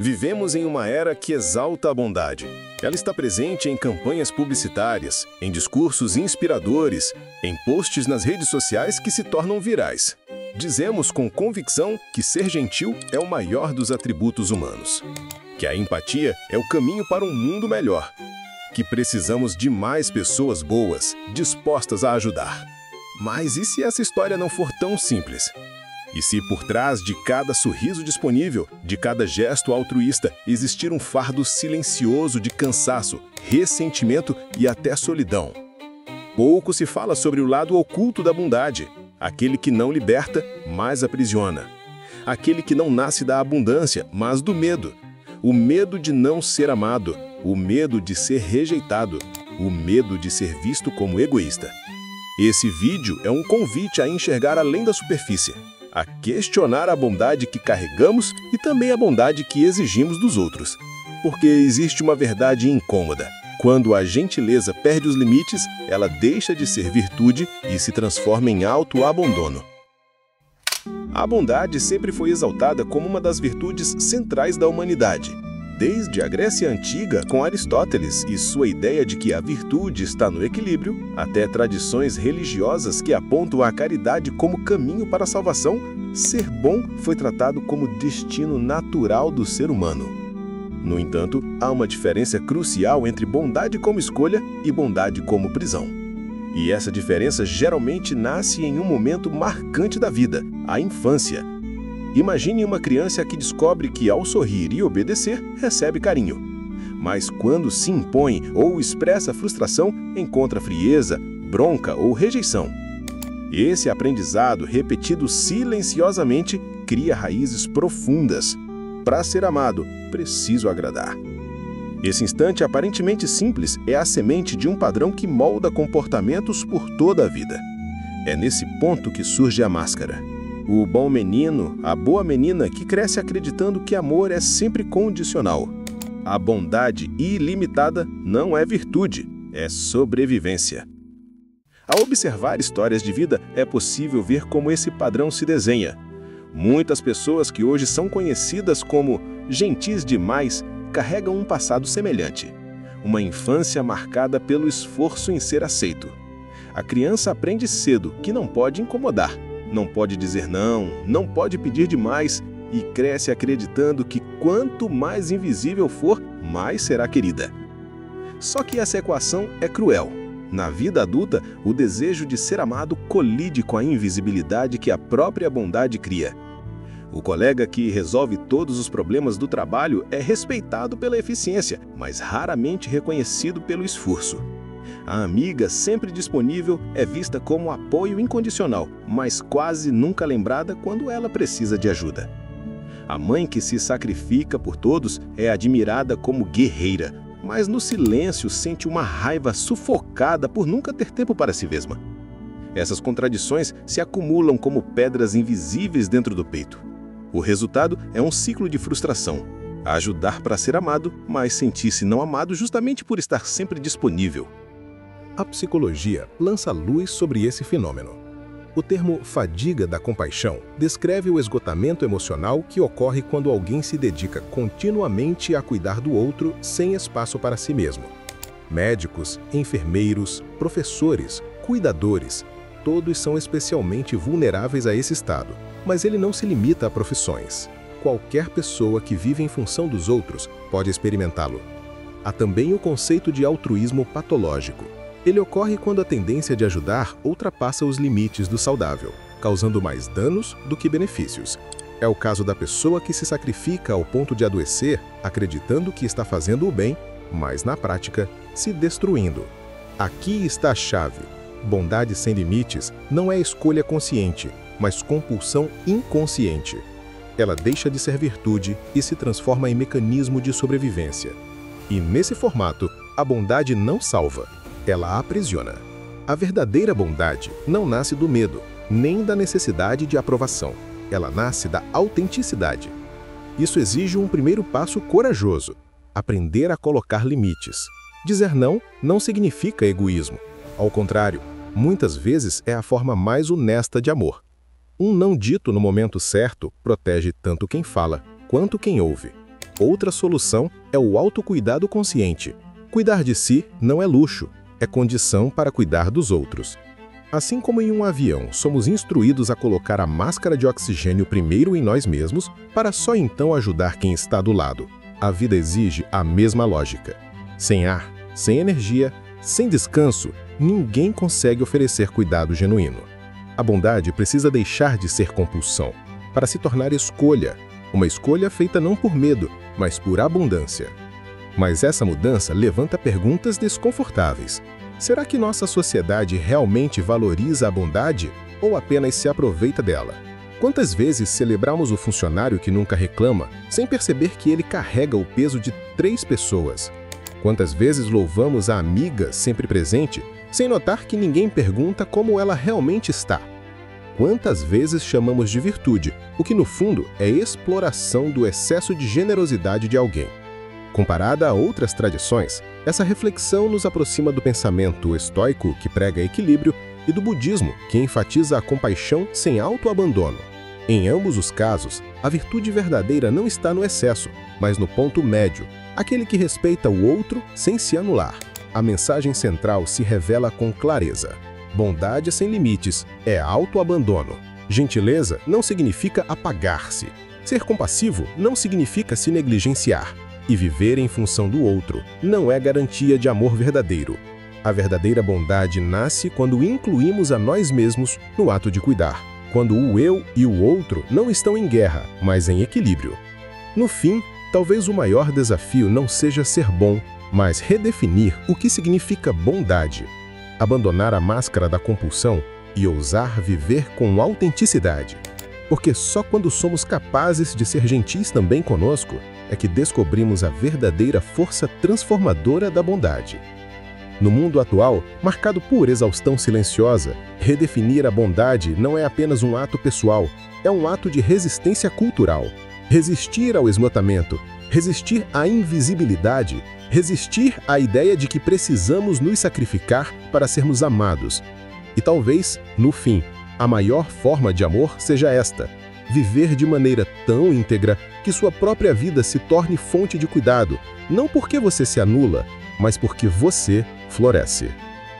Vivemos em uma era que exalta a bondade. Ela está presente em campanhas publicitárias, em discursos inspiradores, em posts nas redes sociais que se tornam virais. Dizemos com convicção que ser gentil é o maior dos atributos humanos, que a empatia é o caminho para um mundo melhor, que precisamos de mais pessoas boas, dispostas a ajudar. Mas e se essa história não for tão simples? E se por trás de cada sorriso disponível, de cada gesto altruísta, existir um fardo silencioso de cansaço, ressentimento e até solidão? Pouco se fala sobre o lado oculto da bondade, aquele que não liberta, mas aprisiona. Aquele que não nasce da abundância, mas do medo. O medo de não ser amado, o medo de ser rejeitado, o medo de ser visto como egoísta. Esse vídeo é um convite a enxergar além da superfície, a questionar a bondade que carregamos e também a bondade que exigimos dos outros. Porque existe uma verdade incômoda. Quando a gentileza perde os limites, ela deixa de ser virtude e se transforma em autoabandono. A bondade sempre foi exaltada como uma das virtudes centrais da humanidade. Desde a Grécia Antiga, com Aristóteles e sua ideia de que a virtude está no equilíbrio, até tradições religiosas que apontam a caridade como caminho para a salvação, ser bom foi tratado como destino natural do ser humano. No entanto, há uma diferença crucial entre bondade como escolha e bondade como prisão. E essa diferença geralmente nasce em um momento marcante da vida, a infância. Imagine uma criança que descobre que, ao sorrir e obedecer, recebe carinho. Mas quando se impõe ou expressa frustração, encontra frieza, bronca ou rejeição. Esse aprendizado, repetido silenciosamente, cria raízes profundas. Para ser amado, preciso agradar. Esse instante aparentemente simples é a semente de um padrão que molda comportamentos por toda a vida. É nesse ponto que surge a máscara. O bom menino, a boa menina que cresce acreditando que amor é sempre condicional. A bondade ilimitada não é virtude, é sobrevivência. Ao observar histórias de vida, é possível ver como esse padrão se desenha. Muitas pessoas que hoje são conhecidas como gentis demais carregam um passado semelhante. Uma infância marcada pelo esforço em ser aceito. A criança aprende cedo que não pode incomodar. Não pode dizer não, não pode pedir demais e cresce acreditando que quanto mais invisível for, mais será querida. Só que essa equação é cruel. Na vida adulta, o desejo de ser amado colide com a invisibilidade que a própria bondade cria. O colega que resolve todos os problemas do trabalho é respeitado pela eficiência, mas raramente reconhecido pelo esforço. A amiga, sempre disponível, é vista como apoio incondicional, mas quase nunca lembrada quando ela precisa de ajuda. A mãe que se sacrifica por todos é admirada como guerreira, mas no silêncio sente uma raiva sufocada por nunca ter tempo para si mesma. Essas contradições se acumulam como pedras invisíveis dentro do peito. O resultado é um ciclo de frustração. Ajudar para ser amado, mas sentir-se não amado justamente por estar sempre disponível. A psicologia lança luz sobre esse fenômeno. O termo fadiga da compaixão descreve o esgotamento emocional que ocorre quando alguém se dedica continuamente a cuidar do outro sem espaço para si mesmo. Médicos, enfermeiros, professores, cuidadores, todos são especialmente vulneráveis a esse estado, mas ele não se limita a profissões. Qualquer pessoa que vive em função dos outros pode experimentá-lo. Há também o conceito de altruísmo patológico. Ele ocorre quando a tendência de ajudar ultrapassa os limites do saudável, causando mais danos do que benefícios. É o caso da pessoa que se sacrifica ao ponto de adoecer, acreditando que está fazendo o bem, mas na prática, se destruindo. Aqui está a chave. Bondade sem limites não é escolha consciente, mas compulsão inconsciente. Ela deixa de ser virtude e se transforma em mecanismo de sobrevivência. E nesse formato, a bondade não salva. Ela aprisiona. A verdadeira bondade não nasce do medo, nem da necessidade de aprovação. Ela nasce da autenticidade. Isso exige um primeiro passo corajoso: aprender a colocar limites. Dizer não não significa egoísmo. Ao contrário, muitas vezes é a forma mais honesta de amor. Um não dito no momento certo protege tanto quem fala quanto quem ouve. Outra solução é o autocuidado consciente. Cuidar de si não é luxo, é condição para cuidar dos outros. Assim como em um avião, somos instruídos a colocar a máscara de oxigênio primeiro em nós mesmos, para só então ajudar quem está do lado. A vida exige a mesma lógica. Sem ar, sem energia, sem descanso, ninguém consegue oferecer cuidado genuíno. A bondade precisa deixar de ser compulsão, para se tornar escolha. Uma escolha feita não por medo, mas por abundância. Mas essa mudança levanta perguntas desconfortáveis. Será que nossa sociedade realmente valoriza a bondade ou apenas se aproveita dela? Quantas vezes celebramos o funcionário que nunca reclama, sem perceber que ele carrega o peso de 3 pessoas? Quantas vezes louvamos a amiga sempre presente, sem notar que ninguém pergunta como ela realmente está? Quantas vezes chamamos de virtude, o que no fundo é exploração do excesso de generosidade de alguém? Comparada a outras tradições, essa reflexão nos aproxima do pensamento estoico, que prega equilíbrio, e do budismo, que enfatiza a compaixão sem autoabandono. Em ambos os casos, a virtude verdadeira não está no excesso, mas no ponto médio, aquele que respeita o outro sem se anular. A mensagem central se revela com clareza. Bondade sem limites é autoabandono. Gentileza não significa apagar-se. Ser compassivo não significa se negligenciar. E viver em função do outro não é garantia de amor verdadeiro. A verdadeira bondade nasce quando incluímos a nós mesmos no ato de cuidar, quando o eu e o outro não estão em guerra, mas em equilíbrio. No fim, talvez o maior desafio não seja ser bom, mas redefinir o que significa bondade. Abandonar a máscara da compulsão e ousar viver com autenticidade. Porque só quando somos capazes de ser gentis também conosco, é que descobrimos a verdadeira força transformadora da bondade. No mundo atual, marcado por exaustão silenciosa, redefinir a bondade não é apenas um ato pessoal, é um ato de resistência cultural. Resistir ao esgotamento, resistir à invisibilidade, resistir à ideia de que precisamos nos sacrificar para sermos amados. E talvez, no fim, a maior forma de amor seja esta: viver de maneira tão íntegra que sua própria vida se torne fonte de cuidado, não porque você se anula, mas porque você floresce.